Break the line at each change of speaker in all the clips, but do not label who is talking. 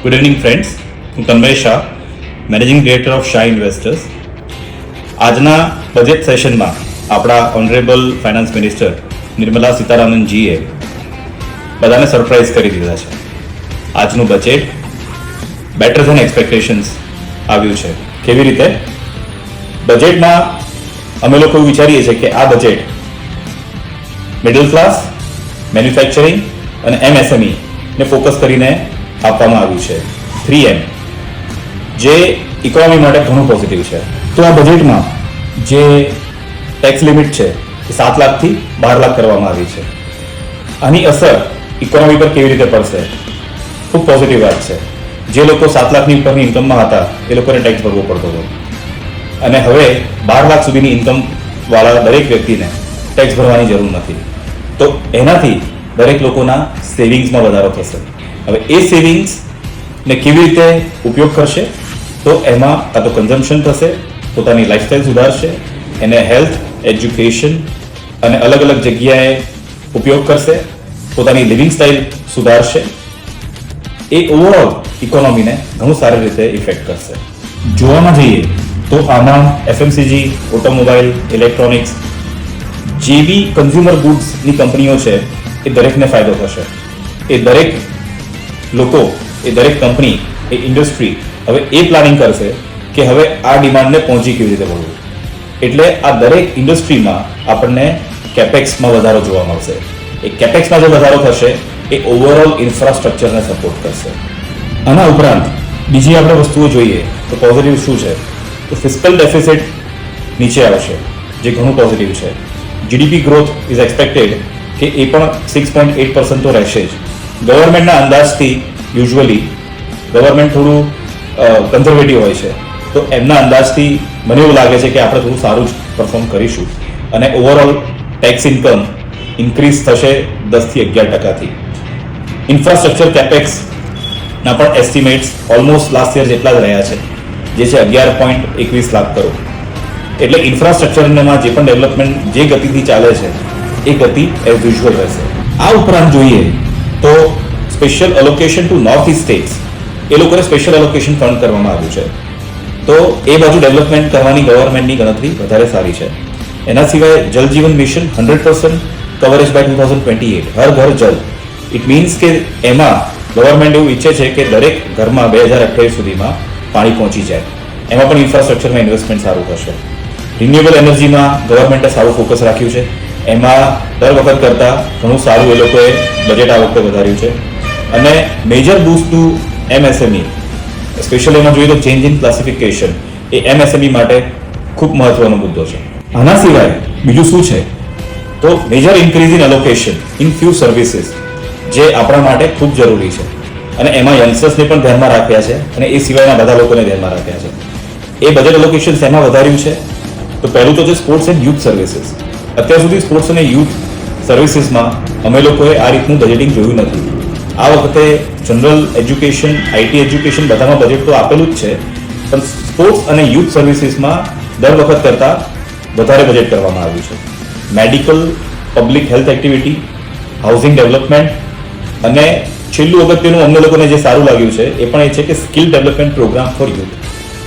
Good evening friends, હું Tanmay Shah, managing director of Shah investors. આજના budget સેશનમાં આપણા ઓનરેબલ ફાઇનાન્સ મિનિસ્ટર નિર્મલા સીતારામનજીએ બધાને સરપ્રાઇઝ કરી દીધા છે. આજનું બજેટ બેટર ધેન એક્સપેક્ટેશન્સ આવ્યું છે. કેવી રીતે? બજેટમાં અમે લોકો વિચારીએ છીએ કે આ બજેટ મિડલ ક્લાસ, મેન્યુફેક્ચરિંગ અને MSME ને ફોકસ કરીને આપવામાં આવ્યું છે. 3M જે ઇકોનોમી માટે ઘણું પોઝિટિવ છે. તો આ બજેટમાં જે ટેક્સ લિમિટ છે એ 7 લાખથી 12 લાખ કરવામાં આવી છે. આની અસર ઇકોનોમી પર કેવી રીતે પડશે? ખૂબ પોઝિટિવ વાત છે. જે લોકો 7 લાખની ઉપરની ઇન્કમમાં હતા એ લોકોને ટેક્સ ભરવો પડતો હતો અને હવે 12 લાખ સુધીની ઇન્કમવાળા દરેક વ્યક્તિને ટેક્સ ભરવાની જરૂર નથી. તો એનાથી દરેક લોકોના સેવિંગ્સમાં વધારો થશે. હવે એ સેવિંગ્સને કેવી રીતે ઉપયોગ કરશે? તો એમાં કાં તો કન્ઝમ્પશન થશે, પોતાની લાઈફસ્ટાઈલ સુધારશે, એને હેલ્થ, એજ્યુકેશન અને અલગ અલગ જગ્યાએ ઉપયોગ કરશે, પોતાની લિવિંગ સ્ટાઇલ સુધારશે. એ ઓવરઓલ ઇકોનોમીને ઘણું સારી રીતે ઇફેક્ટ કરશે. જોવામાં જઈએ તો આમાં FMCG, ઓટોમોબાઈલ, ઇલેક્ટ્રોનિક્સ જેવી કન્ઝ્યુમર ગુડ્સની કંપનીઓ છે એ દરેકને ફાયદો થશે. એ દરેક લોકો, એ દરેક કંપની, એ ઇન્ડસ્ટ્રી હવે એ પ્લાનિંગ કરશે કે હવે આ ડિમાન્ડને પહોંચી કેવી રીતે વળવું. એટલે આ દરેક ઇન્ડસ્ટ્રીમાં આપણને કેપેક્સમાં વધારો જોવા મળશે. એ કેપેક્સમાં જે વધારો થશે એ ઓવરઓલ ઇન્ફ્રાસ્ટ્રક્ચરને સપોર્ટ કરશે. આના ઉપરાંત બીજી આપણે વસ્તુઓ જોઈએ તો પોઝિટિવ શું છે? તો ફિસ્કલ ડેફિસિટ નીચે આવશે, જે ઘણું પોઝિટિવ છે. GDP ગ્રોથ ઇઝ એક્સપેક્ટેડ કે એ પણ 6.8% તો રહેશે જ. ગવર્મેન્ટના અંદાજથી યુઝ્યુઅલી ગવર્મેન્ટ થોડું કન્ઝર્વેટિવ હોય છે, તો એમના અંદાજથી મને એવું લાગે છે કે આપણે થોડું સારું જ પરફોર્મ કરીશું અને ઓવરઓલ ટેક્સ ઇન્કમ ઇન્ક્રીઝ થશે 10થી 11%. ઇન્ફ્રાસ્ટ્રક્ચર કેપેક્સના પણ એસ્ટિમેટ્સ ઓલમોસ્ટ લાસ્ટ યર જેટલા જ રહ્યા છે, જે છે 11.21 લાખ કરોડ. એટલે ઇન્ફ્રાસ્ટ્રક્ચરમાં જે પણ ડેવલપમેન્ટ જે ગતિથી ચાલે છે એ ગતિ એઝ યુઝ્યુઅલ રહેશે. આ ઉપરાંત જોઈએ તો special allocation to north east states, એ લોકોને સ્પેશિયલ એલોકેશન ફંડ કરવામાં આવ્યું છે. તો એ બાજુ ડેવલપમેન્ટ કરવાની ગવર્મેન્ટની ગણતરી વધારે સારી છે. એના સિવાય જલ જીવન મિશન 100% કવરેજ બાય 2028, હર ઘર જલ. ઇટ મીન્સ કે એમાં ગવર્મેન્ટ એવું ઈચ્છે છે કે દરેક ઘરમાં 2028 સુધીમાં પાણી પહોંચી જાય. એમાં પણ ઇન્ફ્રાસ્ટ્રક્ચરમાં ઇન્વેસ્ટમેન્ટ સારું થશે. રિન્યુએબલ એનર્જીમાં ગવર્મેન્ટે સારું ફોકસ રાખ્યું છે. એમાં દર વખત કરતાં ઘણું સારું એ લોકોએ બજેટ આ વખતે વધાર્યું છે. અને major boost to MSME, specially એમાં જોઈએ તો ચેન્જ ઇન ક્લાસિફિકેશન એ MSME માટે ખૂબ મહત્વનો મુદ્દો છે. આના સિવાય બીજું શું છે? તો major increase in allocation in few services, જે આપણા માટે ખૂબ જરૂરી છે અને એમાં યંગસ્ટર્સને પણ ધ્યાનમાં રાખ્યા છે અને એ સિવાયના બધા લોકોને ધ્યાનમાં રાખ્યા છે. એ બજેટ એલોકેશન શેમાં વધાર્યું છે? તો પહેલું તો છે સ્પોર્ટ્સ એન્ડ યુથ સર્વિસીસ. અત્યાર સુધી સ્પોર્ટ્સ અને યુથ સર્વિસીસમાં અમે લોકોએ આ રીતનું બજેટિંગ જોયું નથી. આ વખતે જનરલ એજ્યુકેશન, IT એજ્યુકેશન બધામાં બજેટ તો આપેલું જ છે, પણ સ્પોર્ટ્સ અને યુથ સર્વિસીસમાં દર વખત કરતાં વધારે બજેટ કરવામાં આવ્યું છે. Medical, public health activity, housing development અને છેલ્લું અગત્યનું અમને લોકોને જે સારું લાગ્યું છે એ પણ એ છે કે skill development programme for youth.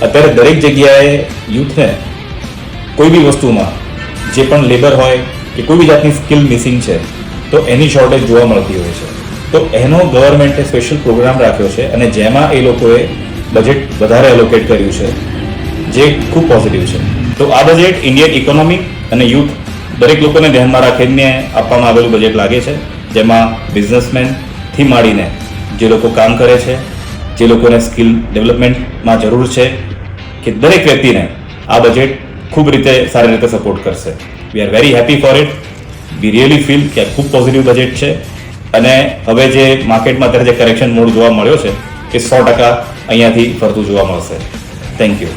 અત્યારે દરેક જગ્યાએ યુથને કોઈ બી વસ્તુમાં જે પણ લેબર હોય કે કોઈ બી જાતની સ્કિલ મિસિંગ છે તો એની શોર્ટેજ જોવા મળતી હોય છે. તો એનો ગવર્મેન્ટે સ્પેશિયલ પ્રોગ્રામ રાખ્યો છે અને જેમાં એ લોકોએ બજેટ વધારે એલોકેટ કર્યું છે, જે ખૂબ પોઝિટિવ છે. તો આ બજેટ ઇન્ડિયન ઇકોનોમી અને યુથ દરેક લોકોને ધ્યાનમાં રાખીને આપવામાં આવેલું બજેટ લાગે છે, જેમાં બિઝનેસમેનથી માંડીને જે લોકો કામ કરે છે, જે લોકોને સ્કિલ ડેવલપમેન્ટમાં જરૂર છે, કે દરેક વ્યક્તિને આ બજેટ ખૂબ રીતે સારી રીતે સપોર્ટ કરશે. We are very happy four it. We really feel કે આ ખૂબ પોઝિટિવ બજેટ છે અને હવે જે માર્કેટમાં અત્યારે જે કરેક્શન મોડ જોવા મળ્યો છે એ 100% અહીંયાથી ફરતું જોવા મળશે. Thank you.